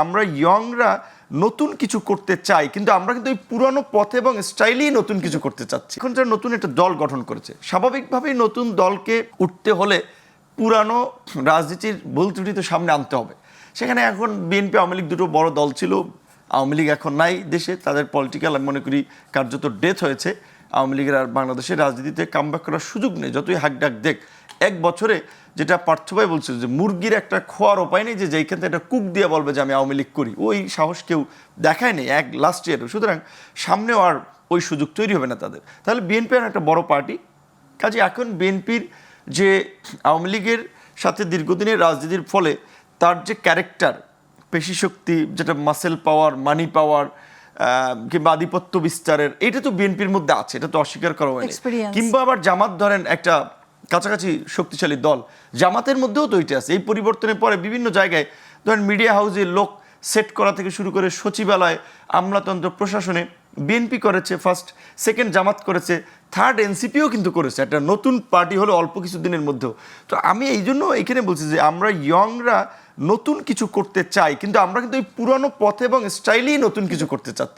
আমরা ইয়ংরা নতুন কিছু করতে চাই, কিন্তু আমরা কিন্তু ওই পুরনো পথে এবং স্টাইলেই নতুন কিছু করতে চাচ্ছি। এখন যারা নতুন একটা দল গঠন করেছে, স্বাভাবিকভাবেই নতুন দলকে উঠতে হলে পুরানো রাজনীতির ভুল ত্রুটি তো সামনে আনতে হবে। সেখানে এখন বিএনপি আওয়ামী লীগ দুটো বড় দল ছিল, আওয়ামী লীগ এখন নাই দেশে, তাদের পলিটিক্যাল আমি মনে করি কার্যত ডেথ হয়েছে। আওয়ামী লীগের আর বাংলাদেশের রাজনীতিতে কামব্যাক করার সুযোগ নেই, যতই হাক ডাক দেখ। এক বছরে যেটা পার্থ ভাই বলছিল যে মুরগির একটা খোয়ার উপায় নেই যে যেইখান থেকে একটা কুক দিয়ে বলবে যে আমি আওয়ামী লীগ করি, ওই সাহস কেউ দেখায় নেই এক লাস্ট ইয়ারে। সুতরাং সামনেও আর ওই সুযোগ তৈরি হবে না তাদের। তাহলে বিএনপি আর একটা বড় পার্টি, কাজে এখন বিএনপির যে আওয়ামী লীগের সাথে দীর্ঘদিনের রাজনীতির ফলে তার যে ক্যারেক্টার, পেশি শক্তি, যেটা মাসেল পাওয়ার, মানি পাওয়ার কিংবা আধিপত্য বিস্তারের, এটা তো বিএনপির মধ্যে আছে, এটা তো অস্বীকার করা হয়নি। কিংবা আবার জামাত ধরেন একটা কাছাকাছি শক্তিশালী দল, জামাতের মধ্যেও তো এটা আছে। এই পরিবর্তনের পরে বিভিন্ন জায়গায় ধরেন মিডিয়া হাউসে লোক সেট করা থেকে শুরু করে সচিবালয়, আমলাতন্ত্র, প্রশাসনে বিএনপি করেছে ফার্স্ট, সেকেন্ড জামাত করেছে, থার্ড এনসিপিও কিন্তু করেছে। একটা নতুন পার্টি হলো অল্প কিছুদিনের মধ্যেও। তো আমি এই জন্য এখানে বলছি যে আমরা ইয়ংরা নতুন কিছু করতে চাই, কিন্তু আমরা কিন্তু ওই পুরনো পথে এবং স্টাইলেই নতুন কিছু করতে চাচ্ছি।